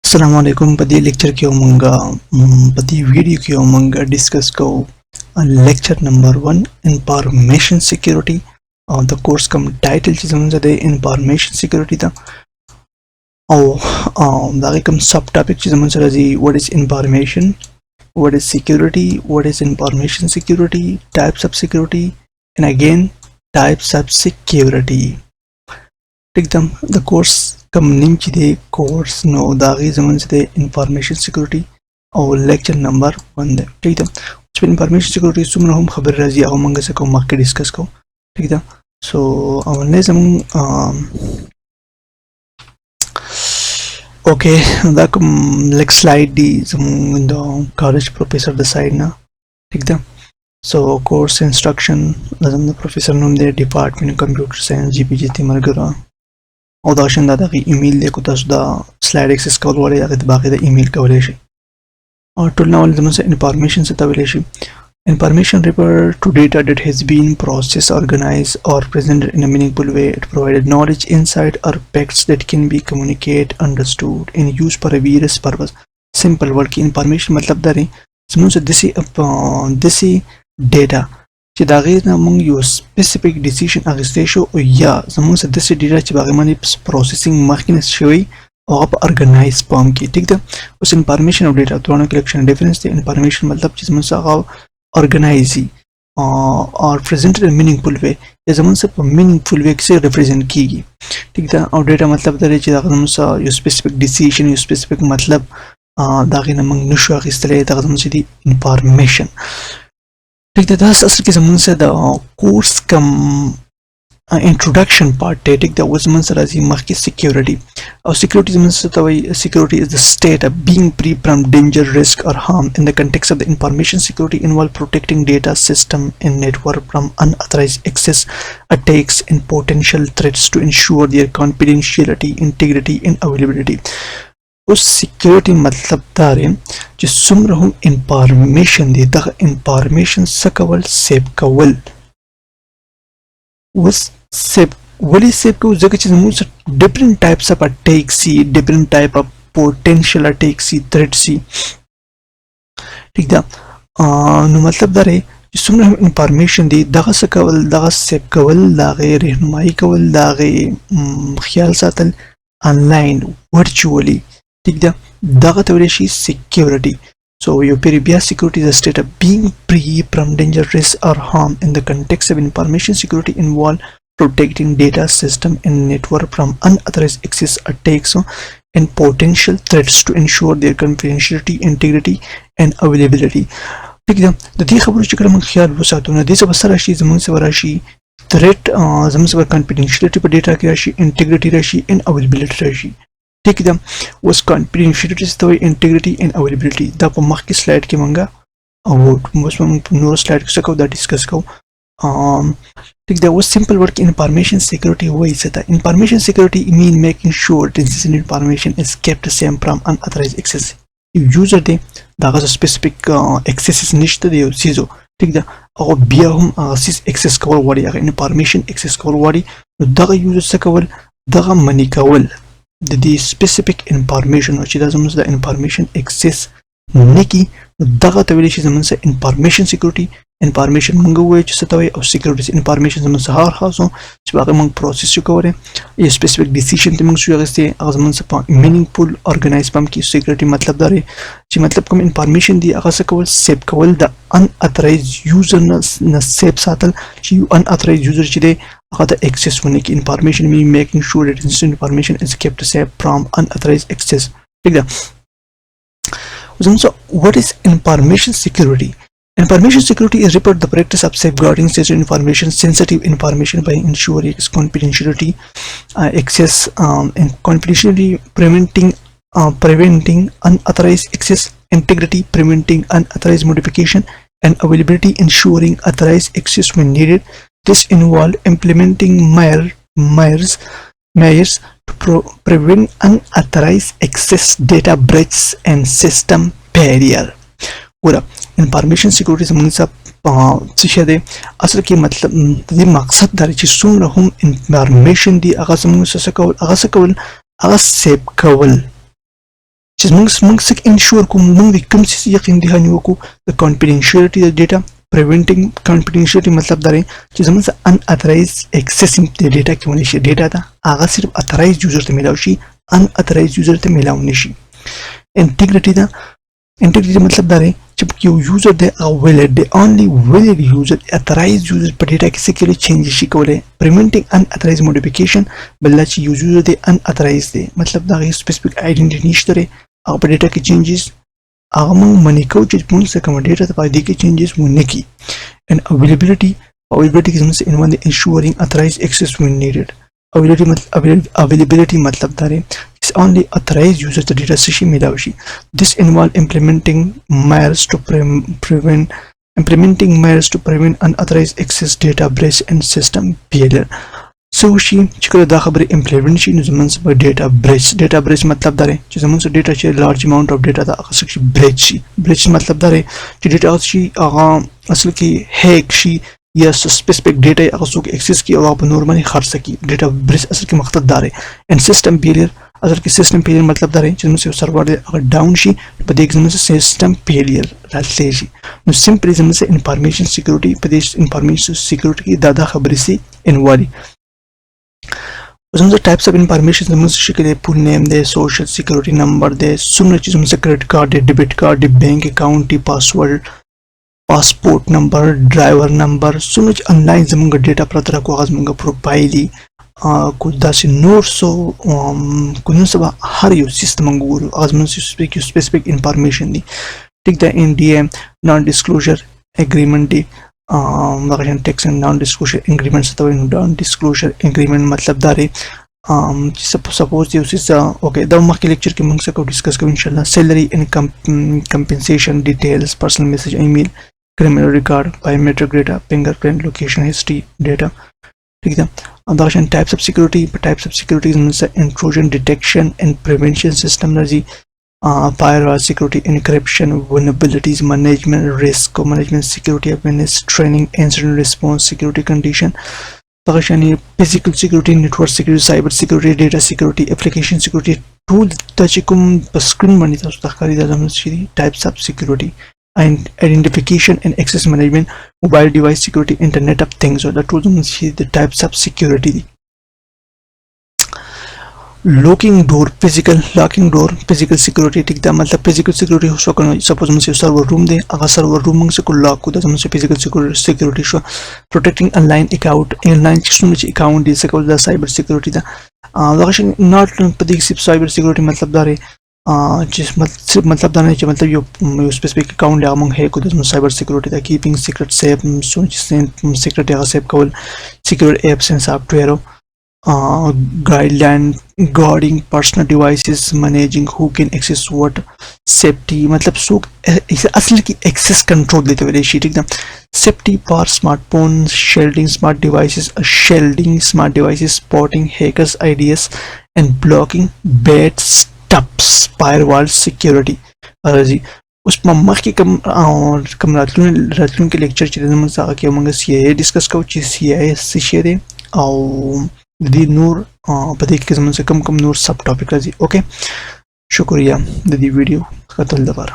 Assalamu alaikum. Padi lecture ke omanga padi video ke omanga discuss ko lecture number 1 information security. The course come title ची समझ दे information security था और दागे कम sub topic ची समझ रहा जी what is information, what is security, what is information security, types of security, and again types of security. एकदम the course कम नीचे दे course नो दागे समझ दे information security और lecture number 1 दे ठीक है उसमें information security सुमन हम खबर राजी आओ मंगे से को मार्केट डिस्कस को ठीक है so अवन्ने सम okay दा कम next slide दी सम द college professor the side ना ठीक है so course instruction लजम द professor नोम दे department computer science GPG ती मरगरा او دا شان دا غي ایمیل دی کو تاسو دا سلاید اکسس کول وړي هغه د باقي د ایمیل کولای شي او ټول نو زموږ سره انفارمیشن څه ته ویل شي information refer to data that has been processed, organized, or presented in a meaningful way. It provided knowledge, insight, or facts that can be communicated, understood, and used for a various purpose. Simple word की information मतलब دا रही زموږ سره دسی data چې دا غیر نه موږ یو سپیسیفیک ډیسیژن اخیستی شو او یا زموږ سره داسې ډیټا چې باغې باندې پروسیسینګ مخکې نه شوی او هغه په ارګنایز فارم کې ټیک ده اوس انفارمیشن او ډیټا دواړو کې لکشن ډیفرنس دی انفارمیشن مطلب چې زموږ سره هغه ارګنایزي او پریزنټډ ان مینینګفول وی زموږ سره په مینینګفول وی کې ریپرزینټ کیږي ټیک ده او ډیټا مطلب دا دی چې دا زموږ سره یو سپیسیفیک ډیسیژن یو سپیسیفیک مطلب دا غي نه موږ نشو اخیستلی دا زموږ سره دی انفارمیشن ٹھیک ہے داس اصل کې زمون سره د کورس کم انټروډکشن پارت دی ټیک ده اوس زمون سره راځي مخکې سکیورټي او سکیورټي زمون سره ته وایي سکیورټي از د state of being free from danger, risk, or harm. In the context of the information security involve protecting data system and network from unauthorized access, attacks, and potential threats to ensure their confidentiality, integrity, and availability. उस सिक्योरिटी मतलब दार जो सुमर हम इंफॉर्मेशन दी दग इंफॉर्मेशन सकवल सेव कवल उस सेव वली सेव को जगह चीज मुझे डिफरेंट टाइप्स ऑफ अटैक सी different type of potential attack सी थ्रेट सी ठीक दा नो मतलब दार जो सुमर हम इंफॉर्मेशन दी दग सकवल दग सेव कवल दागे रहनुमाई कवल दागे ख्याल सातल ऑनलाइन वर्चुअली ठीक है दागा तवरेशी security. So your period security is a state of being free from danger, risk, or harm. In the context of information security involve protecting data system and network from unauthorized access, attacks, and potential threats to ensure their confidentiality, integrity, and availability. ठीक है د دې خبرو چې کله موږ خیال وساتو نه د څه بسره شي زموږ سره راشي threat زموږ سره confidentiality په ډیټا کې راشي integrity راشي and availability راشي ठीक है was confidentiality तो integrity and availability دا په مخکې سلاید کې مونږه او اوس موږ نور سلاید کې څه کوو دا ډیسکس کوو ठीक है was simple work information security وایي څه ته information security mean making sure sensitive information is kept safe from unauthorized access user دی دا غو specific access نشته دی یو سیزو ठीक ده او بیا هم access کول وړي هغه information access کول وړي نو دغه یوزر څه کول دغه منی کول د دې سپیسیفیک انفارمیشن او چې دا زموږ د انفارمیشن اکسس نه کی دغه ته ویل شي زموږ سره انفارمیشن سکیورټي انفارمیشن موږ وایو چې څه ته وایي او سکیورټي انفارمیشن زموږ سره هر خاصو چې هغه موږ پروسس کوو یا سپیسیفیک ډیسیژن ته موږ شو غوښتي هغه زموږ سره مینینګفول ارګنایز پم کې سکیورټي مطلب دا دی چې مطلب کوم انفارمیشن دی هغه څه کول سیف کول د ان اترایز یوزر نه سیف ساتل چې ان اترایز یوزر چې دی هذا access unique information mean making sure that sensitive information is kept safe from unauthorized access. So what is information security? Information security is referred to the practice of safeguarding sensitive information by ensuring its confidentiality, access, and confidentiality, preventing unauthorized access, integrity, preventing unauthorized modification, and availability, ensuring authorized access when needed. This involved implementing measures to prevent unauthorized access, data breaches, and system failure. ورا information security زموږ څه څه دی اصل کې مطلب دې مقصد دا چې څومره هم information دی هغه زموږ څه کول هغه سیف کول چې موږ څه انشور کوم موږ د کوم څه یقین دهاني وکړو د confidentiality د ډیټا preventing confidentiality مطلب دا دی چې زموږ ان اترایز accessing د ډیټا کې ونی شي ډیټا دا هغه صرف اترایز یوزر ته ملاوي شي ان اترایز یوزر ته ملاوي نشي integrity دا integrity مطلب دا دی چې یو یوزر دی او valid دی only valid user authorized user په ډیټا کې securely change شي کولای preventing unauthorized modification بل چې یوزر دی unauthorized دی مطلب دا غي specific identity نشته او په ډیټا کې changes هغه موږ منی کوو چې موږ څه کوم ډیټا ته پای دی کې changes ونه کی and availability کې زموږ ان the ensuring authorized access when needed availability مطلب دا دی is only authorized user the data سشي ملاوي شي this involve implementing measures to prevent unauthorized access data breach and system failure سو شي چې کله دا خبره امپلیمنٹ شي نو زمونږ په ډیټا بریچ مطلب دا دی چې زمونږ ډیټا چې لارج اماونت اف ډیټا دا هغه شي بریچ مطلب دا دی چې ډیټا شي هغه اصل کې هیک شي یا سپیسیفیک ډیټا هغه څوک اکسس کی او په نورمالي خرڅ کی ډیټا بریچ اصل کې مقصد دا دی ان سیستم فیلیر اصل کې سیستم فیلیر مطلب دا دی چې زموږ سرور دی هغه ډاون شي په دې کې زموږ سیستم فیلیر راتلی شي نو سمپلی زموږ انفارمیشن سکیورټي په دې انفارمیشن سکیورټي کې دا خبرې سي انوالي زموږ ټایپس اف انفارمیشن زموږ شکل دی فول نیم دی سوشل سکیورټي نمبر دی څومره چې زموږ کریډټ کارت دی ډیبټ کارت دی بینک اکاونټ دی پاسورډ پاسپورت نمبر ډرایور نمبر څومره چې انلاین زموږ ډیټا پرته راکو هغه زموږ پروفایل دی کو داسې نور سو کو نو سبا هر یو سیستم ګورو هغه زموږ سپیسیفیک انفارمیشن دی ټیک دا ان ډي ام نان ډیسکلوزر اګریمنٹ دی مغرن ټیکس اینڈ نان ډیسکلوزر اګریمنٹ څه ته وایي نان ډیسکلوزر اګریمنٹ مطلب دا دی چې سپوز یو څه اوکې دا مخکې لیکچر کې موږ څه کو ډیسکس کوو ان شاء الله سیلری انکم کمپنسیشن ډیټیلز پرسنل میسج ایمیل criminal record biometric data fingerprint location history data ٹھیک ہے دا شان types of security intrusion detection and prevention system راځي firewall security encryption vulnerabilities management risk management security awareness training incident response security condition دا شان physical security network security cyber security data security application security ټول د چې کوم په سکرین باندې تاسو ته ښکاري دا زموږ types of security and identification and access management mobile device security internet of things or the tools the types of security locking door physical security ٹھیک دا مطلب physical security شو کنه suppose موږ سرور روم دی هغه سرور روم موږ کو لاک کو دا موږ physical security شو protecting online account چې څومره account دی څه کول دا cyber security دا هغه not په دې cyber security مطلب دا چې مطلب دا نه چې مطلب یو سپیسیفیک اکاونټ هغه موږ هیک کوو د سایبر سکیورټي دا کیپینګ سیکرټ سیف سیکرټ هغه سیف کول سیکیور ایپس اینڈ سافټویر guideline guarding personal devices managing who can access what safety मतलब څوک اصل کې access control دیته ویل شي ٹھیک ده safety for smartphones shielding smart devices spotting hackers ideas and blocking bad stuffs firewall security راځي اوس په مخکې کوم راتلونکي لیکچر چې موږ هغه کې موږ سی آی ډیسکس کوو چې سی آی څه شی دی او د دې نور په دې کې زموږ کم نور سب ټاپک راځي اوکې شکریہ د دې ویډیو کتل لپاره